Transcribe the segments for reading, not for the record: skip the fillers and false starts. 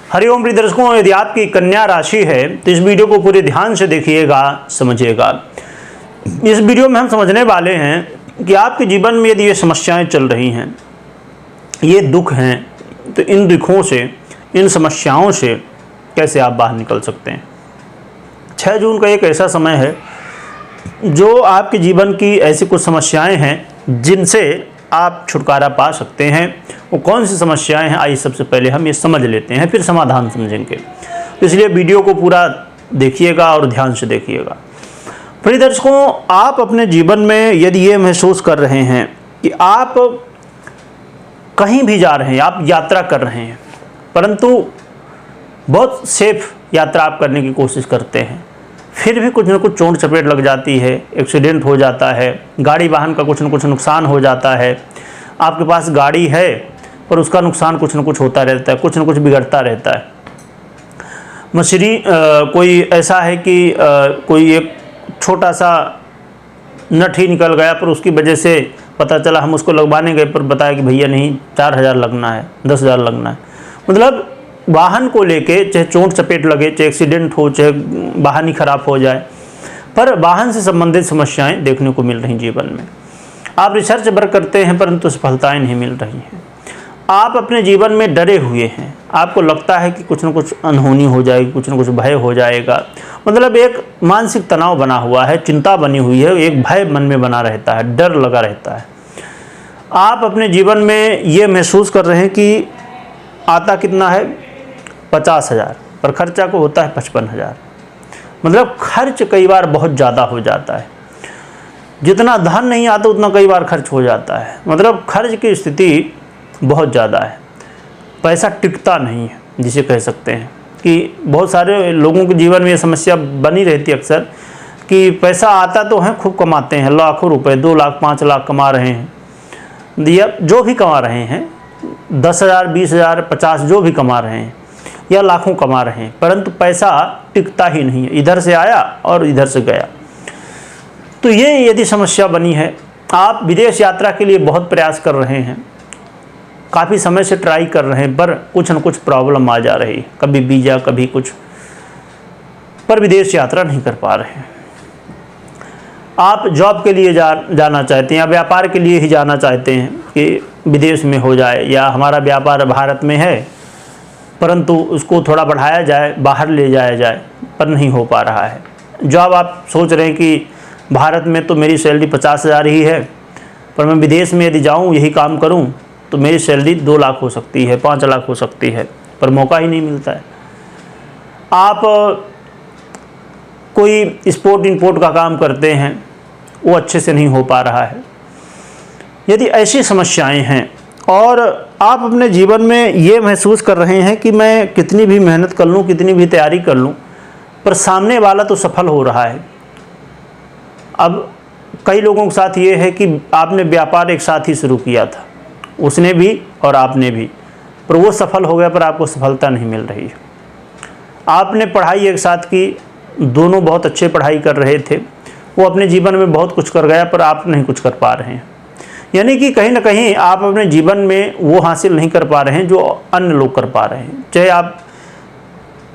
हरिओम प्रिय दर्शकों, यदि आपकी कन्या राशि है तो इस वीडियो को पूरे ध्यान से देखिएगा, समझिएगा। इस वीडियो में हम समझने वाले हैं कि आपके जीवन में यदि ये समस्याएं चल रही हैं, ये दुख हैं, तो इन दुखों से, इन समस्याओं से कैसे आप बाहर निकल सकते हैं। 6 जून का एक ऐसा समय है जो आपके जीवन की ऐसी कुछ समस्याएं हैं जिनसे आप छुटकारा पा सकते हैं। वो कौन सी समस्याएं हैं, आइए सबसे पहले हम ये समझ लेते हैं, फिर समाधान समझेंगे। इसलिए वीडियो को पूरा देखिएगा और ध्यान से देखिएगा। प्रिय दर्शकों, आप अपने जीवन में यदि ये महसूस कर रहे हैं कि आप कहीं भी जा रहे हैं, आप यात्रा कर रहे हैं, परंतु बहुत सेफ यात्रा आप करने की कोशिश करते हैं, फिर भी कुछ न कुछ चोट चपेट लग जाती है, एक्सीडेंट हो जाता है, गाड़ी वाहन का कुछ न कुछ नुकसान हो जाता है। आपके पास गाड़ी है पर उसका नुकसान कुछ न कुछ होता रहता है, कुछ न कुछ बिगड़ता रहता है। मशीनरी कोई ऐसा है कि कोई एक छोटा सा नट ही निकल गया, पर उसकी वजह से पता चला, हम उसको लगवाने गए पर बताया कि भैया नहीं, 4000 लगना है, 10,000 लगना है। मतलब वाहन को लेके चाहे चोट चपेट लगे, चाहे एक्सीडेंट हो, चाहे वाहन ही खराब हो जाए, पर वाहन से संबंधित समस्याएं देखने को मिल रही जीवन में। आप रिसर्च वर्क करते हैं परंतु सफलताएं नहीं मिल रही हैं। आप अपने जीवन में डरे हुए हैं, आपको लगता है कि कुछ न कुछ अनहोनी हो जाएगी, कुछ न कुछ भय हो जाएगा। मतलब एक मानसिक तनाव बना हुआ है, चिंता बनी हुई है, एक भय मन में बना रहता है, डर लगा रहता है। आप अपने जीवन में ये महसूस कर रहे हैं कि आता कितना है 50,000, पर खर्चा को होता है 55,000। मतलब खर्च कई बार बहुत ज़्यादा हो जाता है, जितना धन नहीं आता उतना कई बार खर्च हो जाता है। मतलब खर्च की स्थिति बहुत ज़्यादा है, पैसा टिकता नहीं है, जिसे कह सकते हैं कि बहुत सारे लोगों के जीवन में ये समस्या बनी रहती है अक्सर कि पैसा आता तो है, खूब कमाते हैं, लाखों रुपए, 2 लाख 5 लाख कमा रहे हैं, या जो भी कमा रहे हैं, 10,000 20,000 50 जो भी कमा रहे हैं, या लाखों कमा रहे हैं, परंतु पैसा टिकता ही नहीं है, इधर से आया और इधर से गया। तो ये यदि समस्या बनी है, आप विदेश यात्रा के लिए बहुत प्रयास कर रहे हैं, काफ़ी समय से ट्राई कर रहे हैं, पर कुछ न कुछ प्रॉब्लम आ जा रही है, कभी वीज़ा कभी कुछ, पर विदेश यात्रा नहीं कर पा रहे हैं। आप जॉब के लिए जाना चाहते हैं या व्यापार के लिए ही जाना चाहते हैं कि विदेश में हो जाए, या हमारा व्यापार भारत में है परंतु उसको थोड़ा बढ़ाया जाए, बाहर ले जाया जाए, पर नहीं हो पा रहा है। जॉब आप सोच रहे हैं कि भारत में तो मेरी सैलरी 50,000 ही है, पर मैं विदेश में यदि जाऊं, यही काम करूं, तो मेरी सैलरी 2 लाख हो सकती है, 5 लाख हो सकती है, पर मौका ही नहीं मिलता है। आप कोई एक्सपोर्ट इंपोर्ट का काम करते हैं, वो अच्छे से नहीं हो पा रहा है। यदि ऐसी समस्याएं हैं और आप अपने जीवन में ये महसूस कर रहे हैं कि मैं कितनी भी मेहनत कर लूँ, कितनी भी तैयारी कर लूँ, पर सामने वाला तो सफल हो रहा है। अब कई लोगों के साथ ये है कि आपने व्यापार एक साथ ही शुरू किया था, उसने भी और आपने भी, पर वो सफल हो गया, पर आपको सफलता नहीं मिल रही है। आपने पढ़ाई एक साथ की, दोनों बहुत अच्छे पढ़ाई कर रहे थे, वो अपने जीवन में बहुत कुछ कर गया, पर आप नहीं कुछ कर पा रहे हैं। यानी कि कहीं ना कहीं आप अपने जीवन में वो हासिल नहीं कर पा रहे हैं जो अन्य लोग कर पा रहे हैं। चाहे आप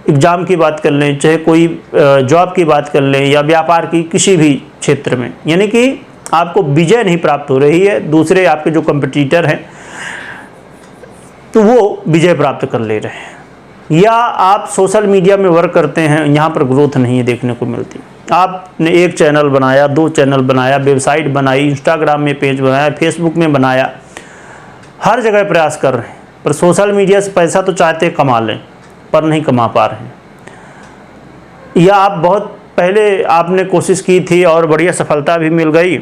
एग्ज़ाम की बात कर लें, चाहे कोई जॉब की बात कर लें, या व्यापार की किसी भी क्षेत्र में, यानी कि आपको विजय नहीं प्राप्त हो रही है। दूसरे आपके जो कंपटीटर हैं तो वो विजय प्राप्त कर ले रहे हैं, या आप सोशल मीडिया में वर्क करते हैं, यहाँ पर ग्रोथ नहीं है देखने को मिलती। आपने 1 चैनल बनाया, 2 चैनल बनाया, वेबसाइट बनाई, इंस्टाग्राम में पेज बनाया, फेसबुक में बनाया, हर जगह प्रयास कर रहे हैं, पर सोशल मीडिया से पैसा तो चाहते कमा लें, पर नहीं कमा पा रहे हैं। या आप बहुत पहले आपने कोशिश की थी और बढ़िया सफलता भी मिल गई,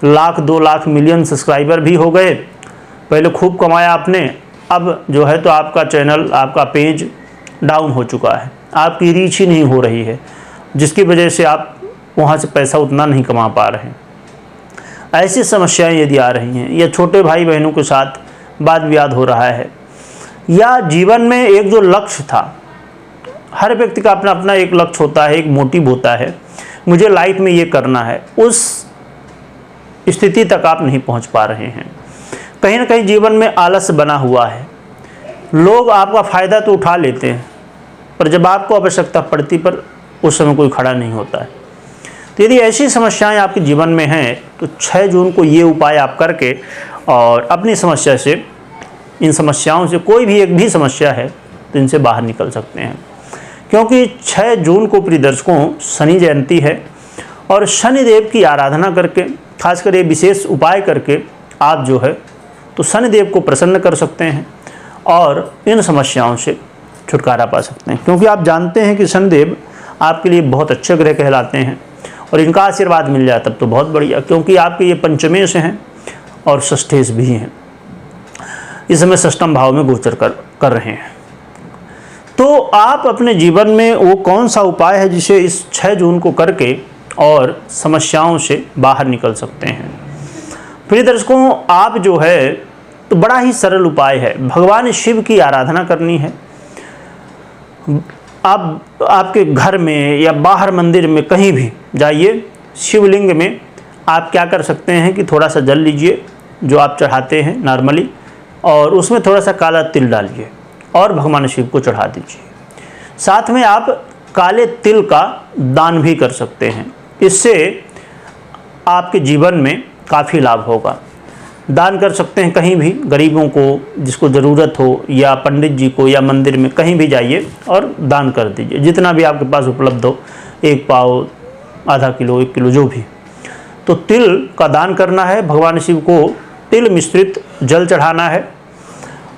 लाख 2 लाख मिलियन सब्सक्राइबर भी हो गए, पहले खूब कमाया आपने, अब जो है तो आपका चैनल, आपका पेज डाउन हो चुका है, आपकी रीच ही नहीं हो रही है, जिसकी वजह से आप वहाँ से पैसा उतना नहीं कमा पा रहे हैं। ऐसी समस्याएं यदि आ रही हैं, या छोटे भाई बहनों के साथ वाद विवाद हो रहा है, या जीवन में एक जो लक्ष्य था, हर व्यक्ति का अपना अपना एक लक्ष्य होता है, एक मोटिव होता है, मुझे लाइफ में ये करना है, उस स्थिति तक आप नहीं पहुँच पा रहे हैं। कहीं ना कहीं जीवन में आलस बना हुआ है, लोग आपका फ़ायदा तो उठा लेते हैं, पर जब आपको आवश्यकता पड़ती पर उस समय कोई खड़ा नहीं होता है। तो यदि ऐसी समस्याएं आपके जीवन में हैं तो 6 जून को ये उपाय आप करके और अपनी समस्या से, इन समस्याओं से, कोई भी एक भी समस्या है तो इनसे बाहर निकल सकते हैं। क्योंकि 6 जून को प्रिय दर्शकों शनि जयंती है और शनिदेव की आराधना करके, खासकर ये विशेष उपाय करके आप जो है तो शनिदेव को प्रसन्न कर सकते हैं और इन समस्याओं से छुटकारा पा सकते हैं। क्योंकि आप जानते हैं कि शनिदेव आपके लिए बहुत अच्छे ग्रह कहलाते हैं और इनका आशीर्वाद मिल जाए तब तो बहुत बढ़िया, क्योंकि आपके ये पंचमेश हैं और षष्ठेश भी हैं। इस समय षष्ठम भाव में गोचर कर रहे हैं। तो आप अपने जीवन में वो कौन सा उपाय है जिसे इस 6 जून को करके और समस्याओं से बाहर निकल सकते हैं। प्रिय दर्शकों, आप जो है तो बड़ा ही सरल उपाय है, भगवान शिव की आराधना करनी है। आप आपके घर में या बाहर मंदिर में कहीं भी जाइए, शिवलिंग में आप क्या कर सकते हैं कि थोड़ा सा जल लीजिए जो आप चढ़ाते हैं नॉर्मली, और उसमें थोड़ा सा काला तिल डालिए और भगवान शिव को चढ़ा दीजिए। साथ में आप काले तिल का दान भी कर सकते हैं, इससे आपके जीवन में काफ़ी लाभ होगा। दान कर सकते हैं कहीं भी, गरीबों को जिसको ज़रूरत हो, या पंडित जी को, या मंदिर में कहीं भी जाइए और दान कर दीजिए, जितना भी आपके पास उपलब्ध हो, 1 पाव, आधा किलो, 1 किलो, जो भी। तो तिल का दान करना है, भगवान शिव को तिल मिश्रित जल चढ़ाना है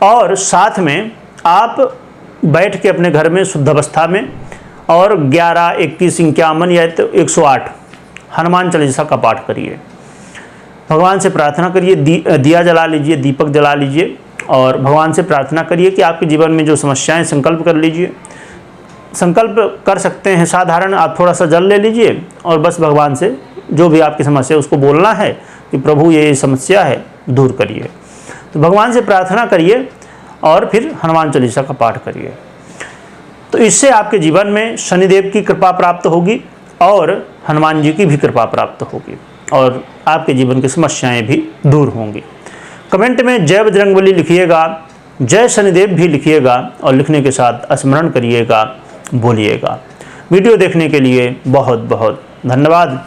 और साथ में आप बैठ के अपने घर में शुद्ध अवस्था में और 11, 21, 51 या तो 108 हनुमान चालीसा का पाठ करिए। भगवान से प्रार्थना करिए, दिया जला लीजिए, दीपक जला लीजिए और भगवान से प्रार्थना करिए कि आपके जीवन में जो समस्याएं, संकल्प कर लीजिए। संकल्प कर सकते हैं साधारण, आप थोड़ा सा जल ले लीजिए और बस भगवान से जो भी आपकी समस्या है उसको बोलना है कि प्रभु ये समस्या है, दूर करिए। तो भगवान से प्रार्थना करिए और फिर हनुमान चालीसा का पाठ करिए। तो इससे आपके जीवन में शनिदेव की कृपा प्राप्त होगी और हनुमान जी की भी कृपा प्राप्त होगी और आपके जीवन की समस्याएं भी दूर होंगी। कमेंट में जय बजरंगबली लिखिएगा, जय शनिदेव भी लिखिएगा और लिखने के साथ स्मरण करिएगा, बोलिएगा। वीडियो देखने के लिए बहुत बहुत धन्यवाद।